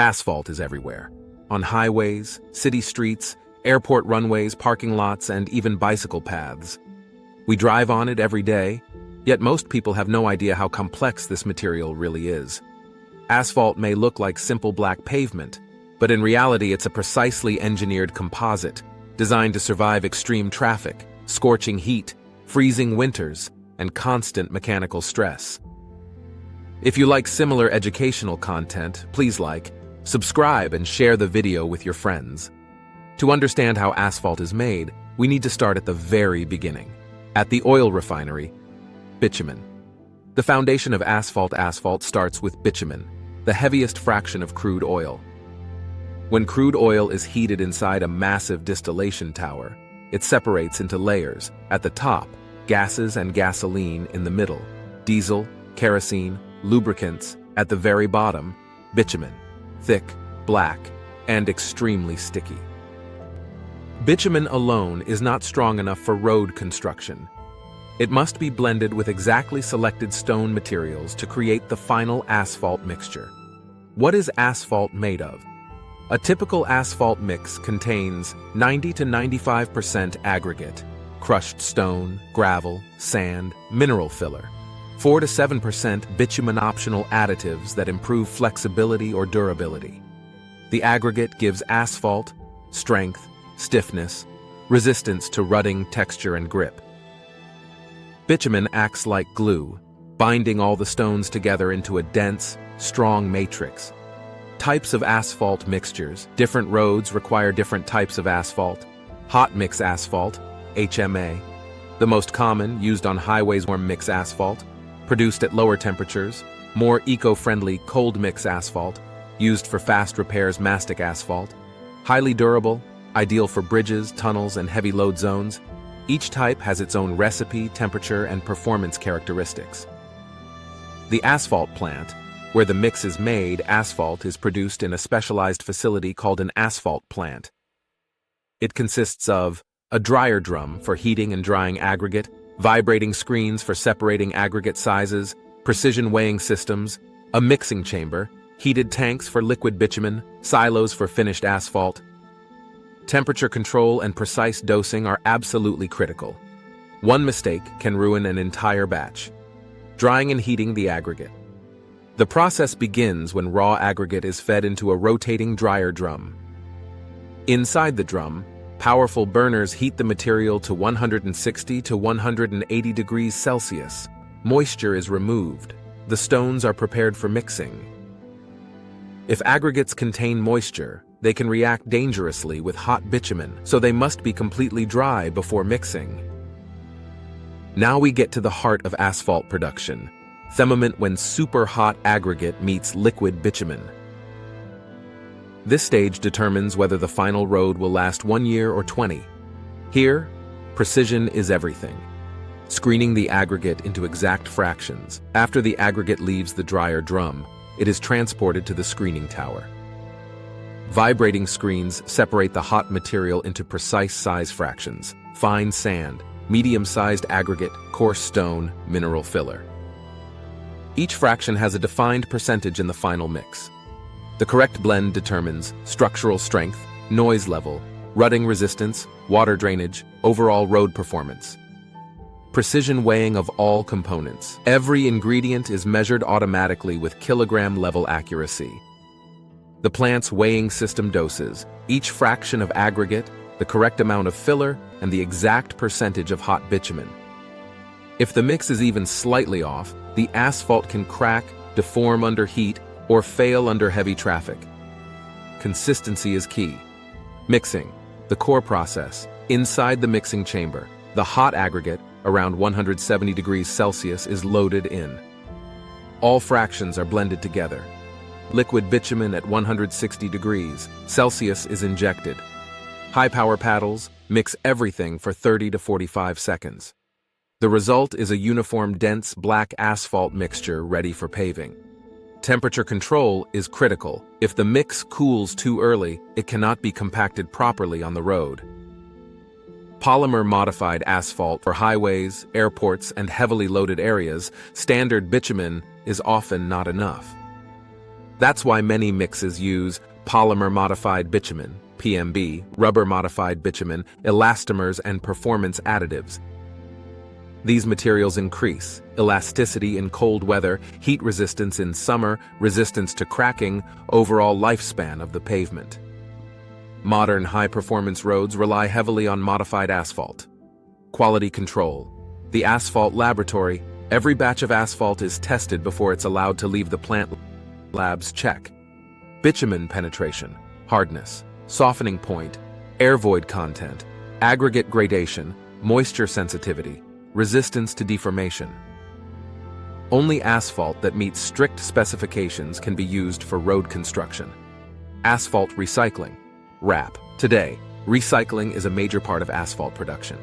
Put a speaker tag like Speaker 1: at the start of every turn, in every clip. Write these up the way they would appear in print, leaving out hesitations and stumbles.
Speaker 1: Asphalt is everywhere. On highways, city streets, airport runways, parking lots, and even bicycle paths. We drive on it every day, yet most people have no idea how complex this material really is. Asphalt may look like simple black pavement, but in reality it's a precisely engineered composite, designed to survive extreme traffic, scorching heat, freezing winters, and constant mechanical stress. If you like similar educational content, please like, subscribe, and share the video with your friends. To understand how asphalt is made, we need to start at the very beginning. At the oil refinery, bitumen. The foundation of asphalt starts with bitumen, the heaviest fraction of crude oil. When crude oil is heated inside a massive distillation tower, it separates into layers. At the top, gases and gasoline; in the middle, diesel, kerosene, lubricants; at the very bottom, bitumen, thick, black, and extremely sticky. Bitumen alone is not strong enough for road construction. It must be blended with exactly selected stone materials to create the final asphalt mixture. What is asphalt made of? A typical asphalt mix contains 90 to 95% aggregate, crushed stone, gravel, sand, mineral filler; 4 to 7% bitumen optional additives that improve flexibility or durability. The aggregate gives asphalt strength, stiffness, resistance to rutting, texture, and grip. Bitumen acts like glue, binding all the stones together into a dense, strong matrix. Types of asphalt mixtures. Different roads require different types of asphalt. Hot mix asphalt, HMA. The most common, used on highways. Warm mix asphalt, produced at lower temperatures. More eco-friendly cold mix asphalt, used for fast repairs. Mastic asphalt. Highly durable, ideal for bridges, tunnels, and heavy load zones. Each type has its own recipe, temperature, and performance characteristics. The asphalt plant, where the mix is made. Asphalt is produced in a specialized facility called an asphalt plant. It consists of a dryer drum for heating and drying aggregate, vibrating screens for separating aggregate sizes, precision weighing systems, a mixing chamber, heated tanks for liquid bitumen, silos for finished asphalt. Temperature control and precise dosing are absolutely critical. One mistake can ruin an entire batch. Drying and heating the aggregate. The process begins when raw aggregate is fed into a rotating dryer drum. Inside the drum, powerful burners heat the material to 160 to 180 degrees Celsius. Moisture is removed. The stones are prepared for mixing. If aggregates contain moisture, they can react dangerously with hot bitumen, so they must be completely dry before mixing. Now we get to the heart of asphalt production. Pavement, when super hot aggregate meets liquid bitumen. This stage determines whether the final road will last 1 year or 20. Here, precision is everything. Screening the aggregate into exact fractions. After the aggregate leaves the dryer drum, it is transported to the screening tower. Vibrating screens separate the hot material into precise size fractions: fine sand, medium-sized aggregate, coarse stone, mineral filler. Each fraction has a defined percentage in the final mix. The correct blend determines structural strength, noise level, rutting resistance, water drainage, overall road performance. Precision weighing of all components. Every ingredient is measured automatically with kilogram-level accuracy. The plant's weighing system doses each fraction of aggregate, the correct amount of filler, and the exact percentage of hot bitumen. If the mix is even slightly off, the asphalt can crack, deform under heat, or fail under heavy traffic. Consistency is key. Mixing, the core process. Inside the mixing chamber, the hot aggregate, around 170 degrees Celsius, is loaded in. All fractions are blended together. Liquid bitumen at 160 degrees Celsius is injected. High-power paddles mix everything for 30 to 45 seconds. The result is a uniform, dense, black asphalt mixture ready for paving. Temperature control is critical. If the mix cools too early, it cannot be compacted properly on the road. Polymer-modified asphalt for highways, airports, and heavily loaded areas. Standard bitumen is often not enough. That's why many mixes use polymer-modified bitumen, PMB, rubber-modified bitumen, elastomers, and performance additives. These materials increase elasticity in cold weather, heat resistance in summer, resistance to cracking, overall lifespan of the pavement. Modern high-performance roads rely heavily on modified asphalt. Quality control. The Asphalt Laboratory. Every batch of asphalt is tested before it's allowed to leave the plant lab's check. Bitumen penetration, hardness, softening point, air void content, aggregate gradation, moisture sensitivity, resistance to deformation. Only asphalt that meets strict specifications can be used for road construction. Asphalt recycling, RAP. Today, recycling is a major part of asphalt production.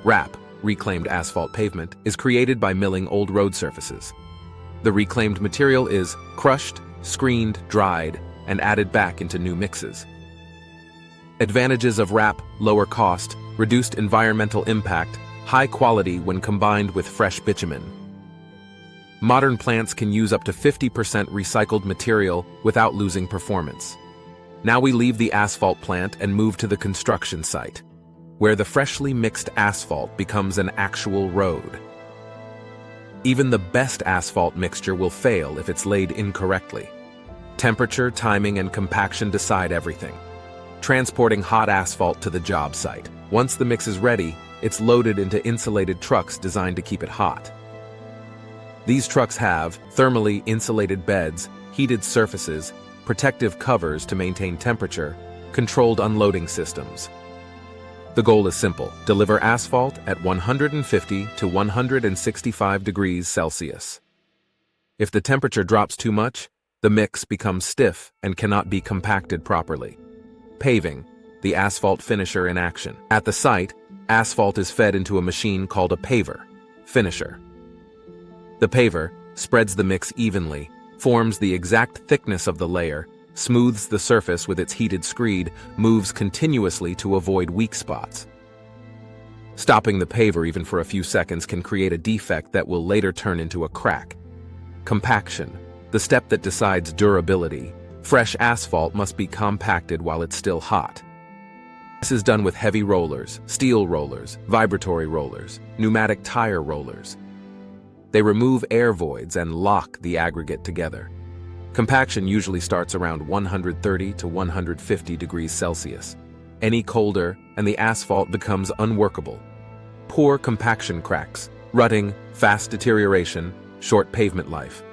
Speaker 1: RAP, reclaimed asphalt pavement, is created by milling old road surfaces. The reclaimed material is crushed, screened, dried, and added back into new mixes. Advantages of RAP: lower cost, reduced environmental impact, high quality when combined with fresh bitumen. Modern plants can use up to 50% recycled material without losing performance. Now we leave the asphalt plant and move to the construction site, where the freshly mixed asphalt becomes an actual road. Even the best asphalt mixture will fail if it's laid incorrectly. Temperature, timing, and compaction decide everything. Transporting hot asphalt to the job site. Once the mix is ready, it's loaded into insulated trucks designed to keep it hot. These trucks have thermally insulated beds, heated surfaces, protective covers to maintain temperature, controlled unloading systems. The goal is simple: deliver asphalt at 150 to 165 degrees Celsius. If the temperature drops too much, the mix becomes stiff and cannot be compacted properly. Paving, the asphalt finisher in action. At the site, asphalt is fed into a machine called a paver, finisher. The paver spreads the mix evenly, forms the exact thickness of the layer, smooths the surface with its heated screed, moves continuously to avoid weak spots. Stopping the paver even for a few seconds can create a defect that will later turn into a crack. Compaction, the step that decides durability. Fresh asphalt must be compacted while it's still hot. This is done with heavy rollers, steel rollers, vibratory rollers, pneumatic tire rollers. They remove air voids and lock the aggregate together. Compaction usually starts around 130 to 150 degrees Celsius. Any colder, and the asphalt becomes unworkable. Poor compaction cracks, rutting, fast deterioration, short pavement life.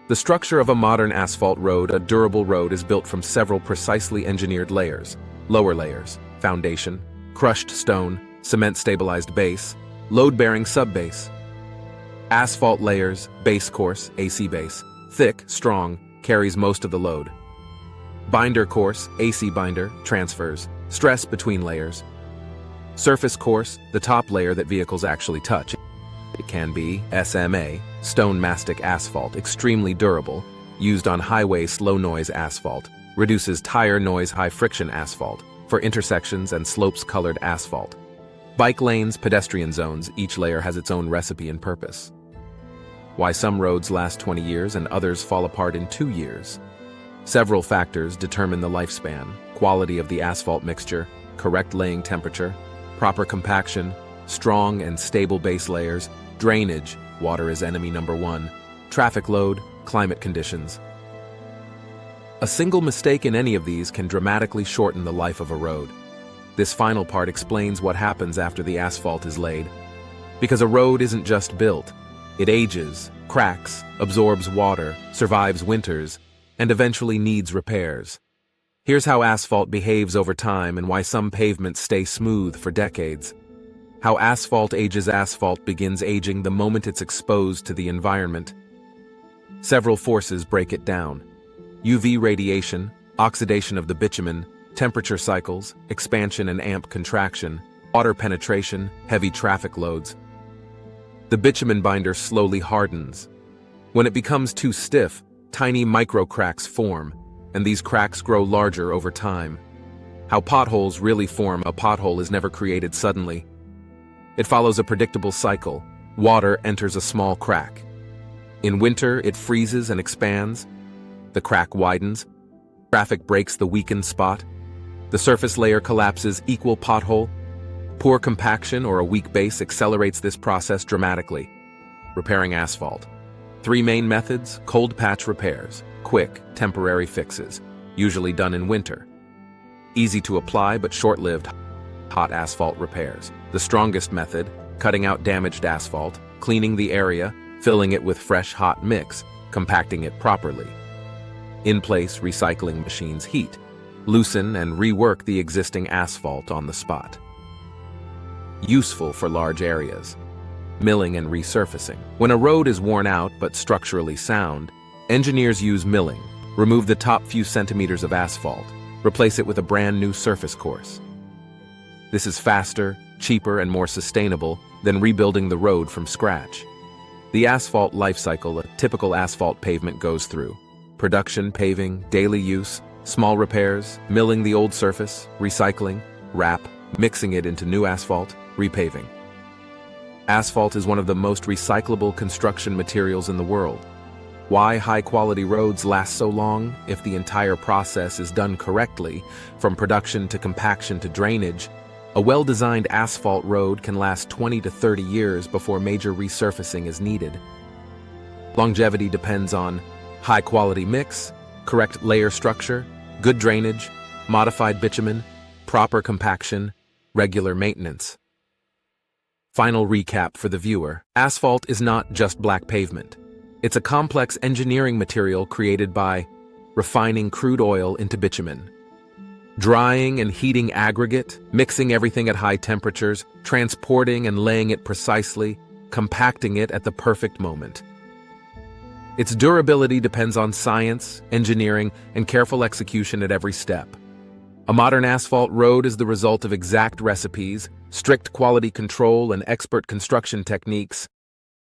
Speaker 1: The structure of a modern asphalt road, a durable road, is built from several precisely engineered layers. Lower layers, foundation, crushed stone, cement-stabilized base, load-bearing subbase. Asphalt layers, base course, AC base, thick, strong, carries most of the load. Binder course, AC binder, transfers, stress between layers. Surface course, the top layer that vehicles actually touch. It can be SMA, stone mastic asphalt, extremely durable, used on highway slow-noise asphalt, reduces tire noise high-friction asphalt, for intersections and slopes-colored asphalt. Bike lanes, pedestrian zones, each layer has its own recipe and purpose. Why some roads last 20 years and others fall apart in 2 years. Several factors determine the lifespan: quality of the asphalt mixture, correct laying temperature, proper compaction, strong and stable base layers, drainage, water is enemy number one, traffic load, climate conditions. A single mistake in any of these can dramatically shorten the life of a road. This final part explains what happens after the asphalt is laid. Because a road isn't just built, it ages, cracks, absorbs water, survives winters, and eventually needs repairs. Here's how asphalt behaves over time and why some pavements stay smooth for decades. How asphalt ages: asphalt begins aging the moment it's exposed to the environment. Several forces break it down: UV radiation, oxidation of the bitumen, temperature cycles, expansion and amp contraction, water penetration, heavy traffic loads. The bitumen binder slowly hardens. When it becomes too stiff, tiny micro-cracks form, and these cracks grow larger over time. How potholes really form: a pothole is never created suddenly. It follows a predictable cycle. Water enters a small crack. In winter, it freezes and expands. The crack widens. Traffic breaks the weakened spot. The surface layer collapses, equal pothole. Poor compaction or a weak base accelerates this process dramatically. Repairing asphalt. 3 main methods: cold patch repairs, quick, temporary fixes, usually done in winter. Easy to apply but short-lived hot asphalt repairs. The strongest method: cutting out damaged asphalt, cleaning the area, filling it with fresh hot mix, compacting it properly. In-place recycling machines heat, loosen and rework the existing asphalt on the spot. Useful for large areas. Milling and resurfacing. When a road is worn out but structurally sound, engineers use milling. Remove the top few centimeters of asphalt. Replace it with a brand new surface course. This is faster, cheaper, and more sustainable than rebuilding the road from scratch. The asphalt life cycle a typical asphalt pavement goes through: production, paving, daily use, small repairs, milling the old surface, recycling, wrap, mixing it into new asphalt, repaving. Asphalt is one of the most recyclable construction materials in the world. Why high-quality roads last so long? If the entire process is done correctly, from production to compaction to drainage, a well-designed asphalt road can last 20 to 30 years before major resurfacing is needed. Longevity depends on high-quality mix, correct layer structure, good drainage, modified bitumen, proper compaction, regular maintenance. Final recap for the viewer. Asphalt is not just black pavement. It's a complex engineering material created by refining crude oil into bitumen, drying and heating aggregate, mixing everything at high temperatures, transporting and laying it precisely, compacting it at the perfect moment. Its durability depends on science, engineering, and careful execution at every step. A modern asphalt road is the result of exact recipes, strict quality control, and expert construction techniques.